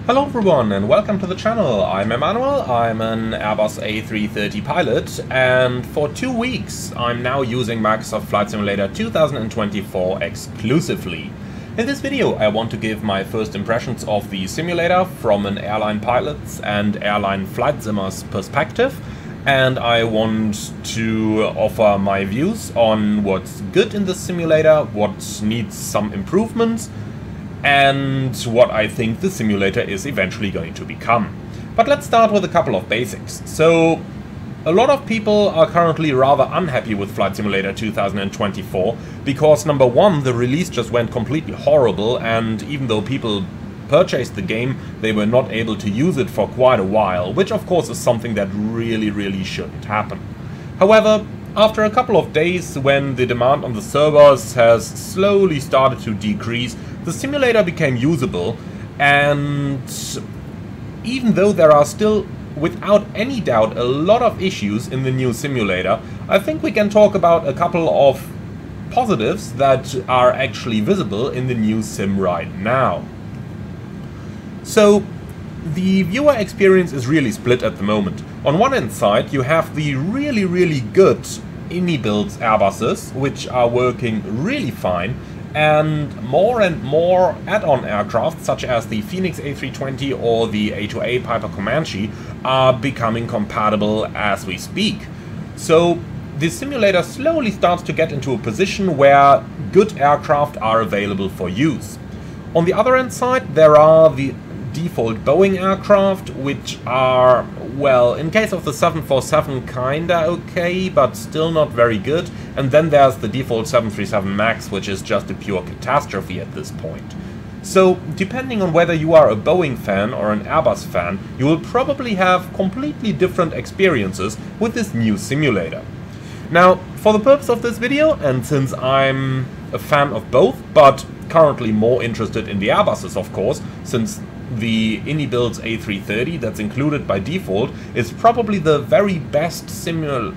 Hello everyone and welcome to the channel. I'm Emmanuel, I'm an Airbus A330 pilot, and for 2 weeks I'm now using Microsoft Flight Simulator 2024 exclusively. In this video I want to give my first impressions of the simulator from an airline pilot's and airline flight simmer's perspective, and I want to offer my views on what's good in the simulator, what needs some improvements, and what I think the simulator is eventually going to become. But let's start with a couple of basics. So, a lot of people are currently rather unhappy with Flight Simulator 2024 because, number one, the release just went completely horrible, and even though people purchased the game, they were not able to use it for quite a while, which of course is something that really shouldn't happen. However, after a couple of days, when the demand on the servers has slowly started to decrease, the simulator became usable, and even though there are still, without any doubt, a lot of issues in the new simulator, I think we can talk about a couple of positives that are actually visible in the new sim right now. So, the viewer experience is really split at the moment. On one hand side, you have the really good built Airbuses, which are working really fine, and more add-on aircraft, such as the Phoenix A320 or the A2A Piper Comanche, are becoming compatible as we speak. So the simulator slowly starts to get into a position where good aircraft are available for use. On the other hand side, there are the default Boeing aircraft, which are, well, in case of the 747, kinda okay, but still not very good. And then there's the default 737 MAX, which is just a pure catastrophe at this point. So, depending on whether you are a Boeing fan or an Airbus fan, you will probably have completely different experiences with this new simulator. Now, for the purpose of this video, and since I'm a fan of both, but currently more interested in the Airbuses, of course, since the builds A330 that's included by default is probably the very best simulated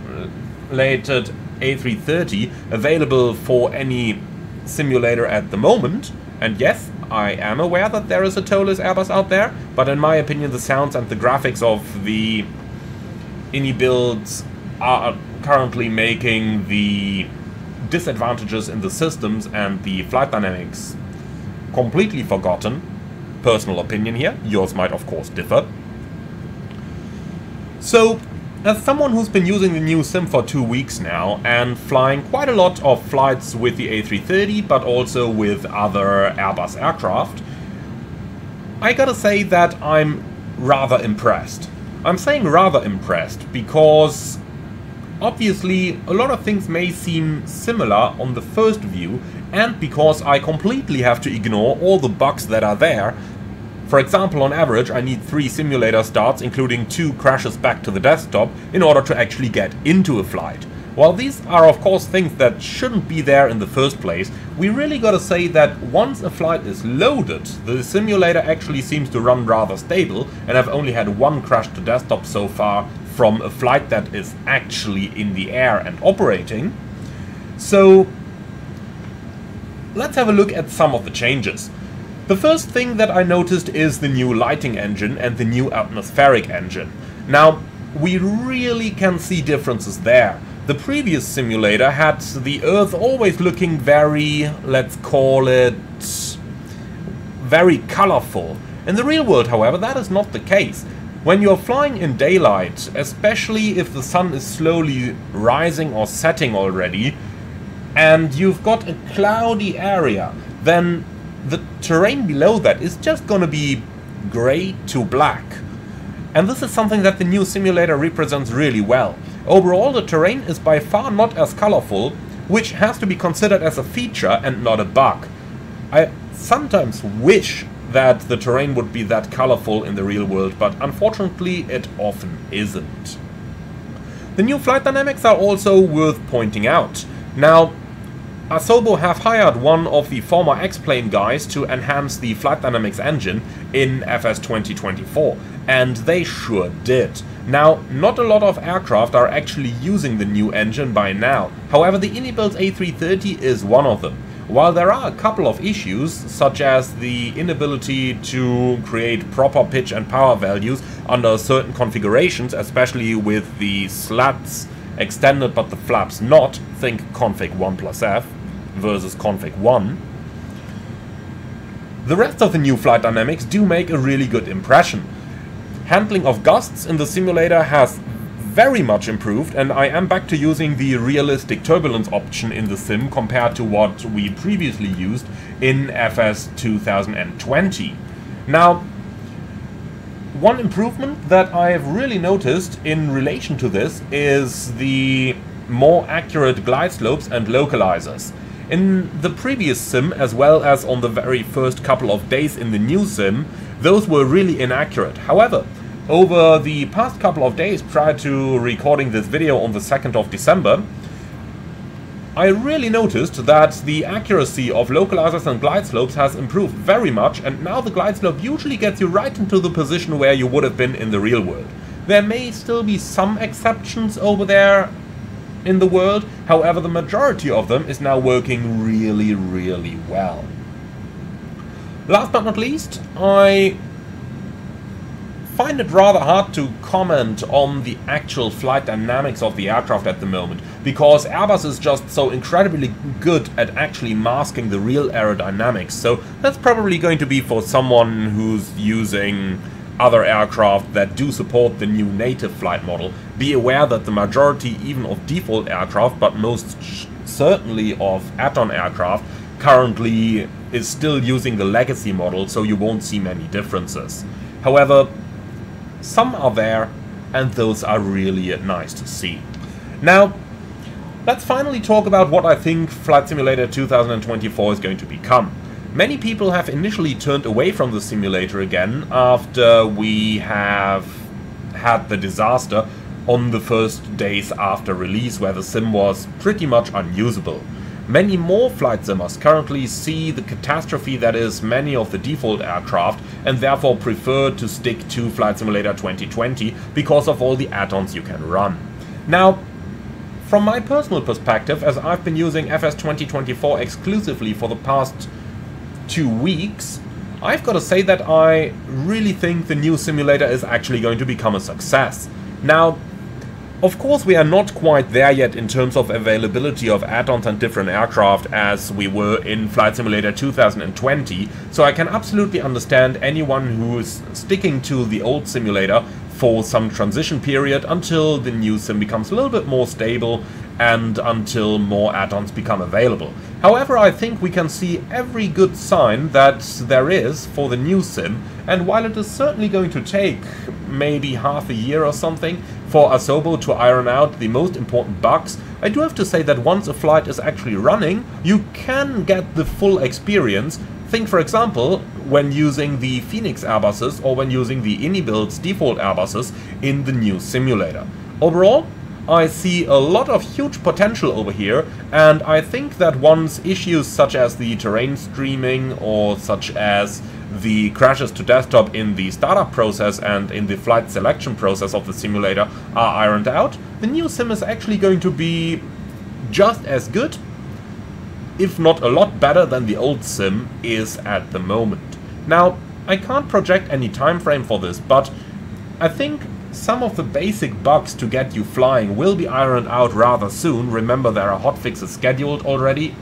A330 available for any simulator at the moment. And yes, I am aware that there is a toeless Airbus out there, but in my opinion the sounds and the graphics of the builds are currently making the disadvantages in the systems and the flight dynamics completely forgotten. Personal opinion here, yours might of course differ. So, as someone who's been using the new sim for 2 weeks now and flying quite a lot of flights with the A330 but also with other Airbus aircraft, I gotta say that I'm rather impressed. I'm saying rather impressed because obviously a lot of things may seem similar on the first view, and because I completely have to ignore all the bugs that are there. For example, on average I need 3 simulator starts, including 2 crashes back to the desktop, in order to actually get into a flight. While these are of course things that shouldn't be there in the first place, we really gotta say that once a flight is loaded, the simulator actually seems to run rather stable, and I've only had 1 crash to desktop so far from a flight that is actually in the air and operating. So let's have a look at some of the changes. The first thing that I noticed is the new lighting engine and the new atmospheric engine. Now, we really can see differences there. The previous simulator had the Earth always looking very, let's call it, very colorful. In the real world, however, that is not the case. When you're flying in daylight, especially if the sun is slowly rising or setting already, and you've got a cloudy area, then the terrain below that is just gonna be grey to black. And this is something that the new simulator represents really well. Overall, the terrain is by far not as colorful, which has to be considered as a feature and not a bug. I sometimes wish that the terrain would be that colorful in the real world, but unfortunately it often isn't. The new flight dynamics are also worth pointing out. Now, Asobo have hired one of the former X-Plane guys to enhance the flight dynamics engine in FS 2024, and they sure did. Now, not a lot of aircraft are actually using the new engine by now, however the build A330 is one of them. While there are a couple of issues, such as the inability to create proper pitch and power values under certain configurations, especially with the slats extended but the flaps not, think config 1+F versus config 1, the rest of the new flight dynamics do make a really good impression. Handling of gusts in the simulator has very much improved, and I am back to using the realistic turbulence option in the sim compared to what we previously used in FS 2020. Now, one improvement that I've really noticed in relation to this is the more accurate glide slopes and localizers. In the previous sim, as well as on the very first couple of days in the new sim, those were really inaccurate. However, over the past couple of days prior to recording this video on the 2nd of December, I really noticed that the accuracy of localizers and glide slopes has improved very much, and now the glide slope usually gets you right into the position where you would have been in the real world. There may still be some exceptions over there in the world, however the majority of them is now working really, really well. Last but not least, I find it rather hard to comment on the actual flight dynamics of the aircraft at the moment, because Airbus is just so incredibly good at actually masking the real aerodynamics, so that's probably going to be for someone who's using other aircraft that do support the new native flight model. Be aware that the majority even of default aircraft, but most certainly of add-on aircraft, currently is still using the legacy model, so you won't see many differences. However, some are there, and those are really nice to see. Now, let's finally talk about what I think Flight Simulator 2024 is going to become. Many people have initially turned away from the simulator again after we have had the disaster on the first days after release, where the sim was pretty much unusable. Many more flight simmers currently see the catastrophe that is many of the default aircraft, and therefore prefer to stick to Flight Simulator 2020 because of all the add-ons you can run. Now, from my personal perspective, as I've been using FS 2024 exclusively for the past 2 weeks, I've got to say that I really think the new simulator is actually going to become a success. Now, of course, we are not quite there yet in terms of availability of add-ons and different aircraft as we were in Flight Simulator 2020, so I can absolutely understand anyone who is sticking to the old simulator for some transition period until the new sim becomes a little bit more stable and until more add-ons become available. However, I think we can see every good sign that there is for the new sim, and while it is certainly going to take maybe half a year or something for Asobo to iron out the most important bugs, I do have to say that once a flight is actually running, you can get the full experience. Think, for example, when using the Phoenix Airbuses or when using the InniBuild's default Airbuses in the new simulator. Overall, I see a lot of huge potential over here, and I think that once issues such as the terrain streaming or such as the crashes to desktop in the startup process and in the flight selection process of the simulator are ironed out, the new sim is actually going to be just as good, if not a lot better than the old sim is at the moment. Now, I can't project any time frame for this, but I think some of the basic bugs to get you flying will be ironed out rather soon. Remember, there are hotfixes scheduled already.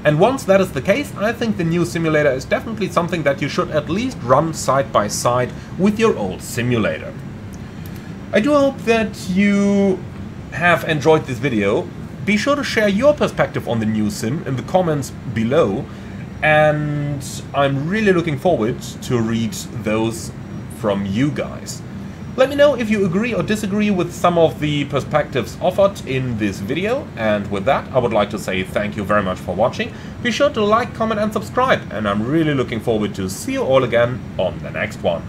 And once that is the case, I think the new simulator is definitely something that you should at least run side by side with your old simulator. I do hope that you have enjoyed this video. Be sure to share your perspective on the new sim in the comments below, and I'm really looking forward to read those from you guys. Let me know if you agree or disagree with some of the perspectives offered in this video, and with that I would like to say thank you very much for watching. Be sure to like, comment and subscribe, and I'm really looking forward to see you all again on the next one.